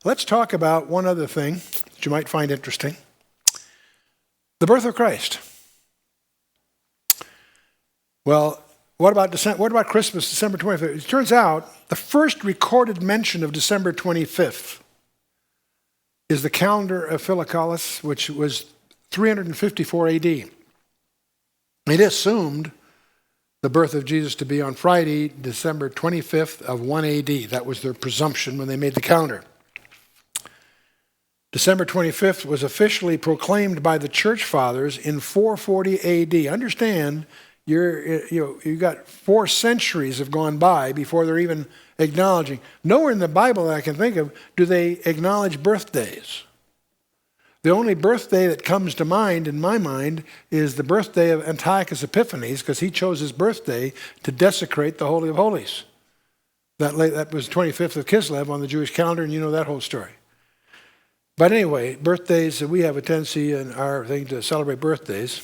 let's talk about one other thing that you might find interesting. The birth of Christ. Well, what about Christmas, December 25th? It turns out the first recorded mention of December 25th is the calendar of Philocalus, which was 354 AD. It assumed the birth of Jesus to be on Friday, December 25th of 1 AD. That was their presumption when they made the calendar. December 25th was officially proclaimed by the church fathers in 440 AD. Understand, you got 4 centuries have gone by before they're even acknowledging. Nowhere in the Bible that I can think of do they acknowledge birthdays. The only birthday that comes to mind, in my mind, is the birthday of Antiochus Epiphanes, because he chose his birthday to desecrate the Holy of Holies. That was 25th of Kislev on the Jewish calendar, and you know that whole story. But anyway, birthdays, we have a tendency in our thing to celebrate birthdays.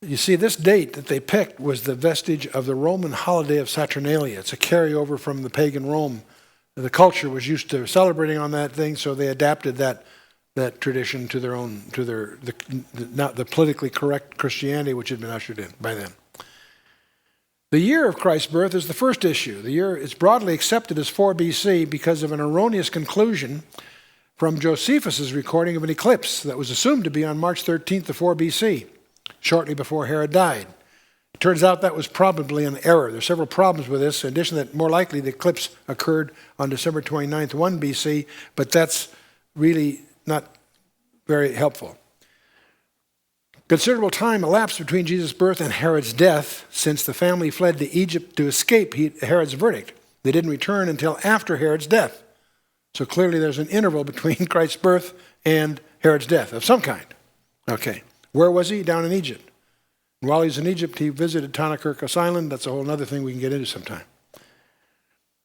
You see, this date that they picked was the vestige of the Roman holiday of Saturnalia. It's a carryover from the pagan Rome. The culture was used to celebrating on that thing, so they adapted that tradition to their own, not the politically correct Christianity which had been ushered in by them. The year of Christ's birth is the first issue. The year is broadly accepted as 4 BC because of an erroneous conclusion from Josephus' recording of an eclipse that was assumed to be on March 13th of 4 BC, shortly before Herod died. It turns out that was probably an error. There are several problems with this. In addition, that more likely the eclipse occurred on December 29th, 1 BC, but that's really not very helpful. Considerable time elapsed between Jesus' birth and Herod's death, since the family fled to Egypt to escape Herod's verdict. They didn't return until after Herod's death. So clearly there's an interval between Christ's birth and Herod's death of some kind. Okay. Where was he? Down in Egypt. And while he was in Egypt, he visited Tanakirkos Island. That's a whole other thing we can get into sometime.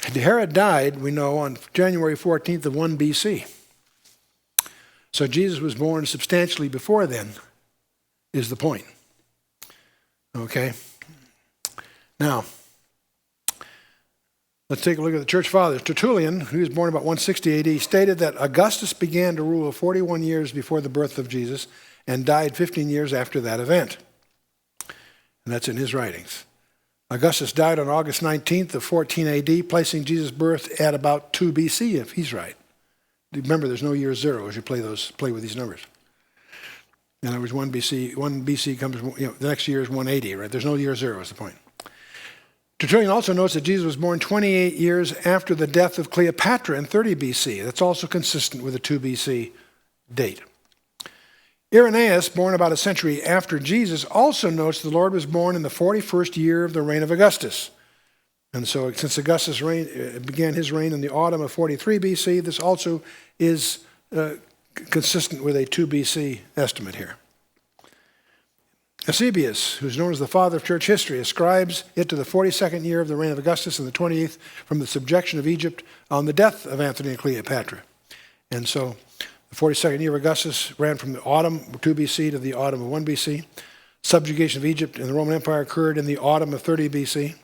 And Herod died, we know, on January 14th of 1 BC. So Jesus was born substantially before then, is the point. Okay? Now, let's take a look at the church fathers. Tertullian, who was born about 160 AD, stated that Augustus began to rule 41 years before the birth of Jesus and died 15 years after that event. And that's in his writings. Augustus died on August 19th of 14 AD, placing Jesus' birth at about 2 BC, if he's right. Remember, there's no year 0 as you play with these numbers. In other words, 1 BC comes, the next year is 180, right? There's no year 0 is the point. Tertullian also notes that Jesus was born 28 years after the death of Cleopatra in 30 BC. That's also consistent with the 2 BC date. Irenaeus, born about a century after Jesus, also notes the Lord was born in the 41st year of the reign of Augustus. And so since Augustus began his reign in the autumn of 43 BC, this also is consistent with a 2 BC estimate here. Eusebius, who's known as the father of church history, ascribes it to the 42nd year of the reign of Augustus and the 28th from the subjection of Egypt on the death of Antony and Cleopatra. And so the 42nd year of Augustus ran from the autumn of 2 BC to the autumn of 1 BC. Subjugation of Egypt and the Roman Empire occurred in the autumn of 30 BC.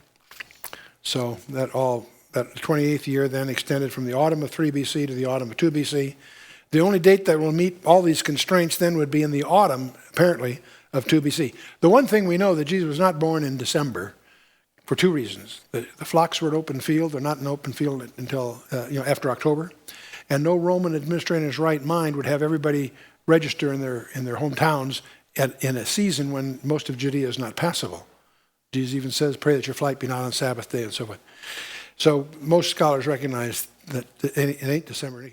So that 28th year then extended from the autumn of 3 BC to the autumn of 2 BC. The only date that will meet all these constraints then would be in the autumn, apparently, of 2 BC. The one thing we know that Jesus was not born in December for 2 reasons. The flocks were at open field. They're not in open field until after October. And no Roman administrator in his right mind would have everybody register in their hometowns in a season when most of Judea is not passable. Jesus even says, pray that your flight be not on Sabbath day and so forth. So most scholars recognize that it ain't December.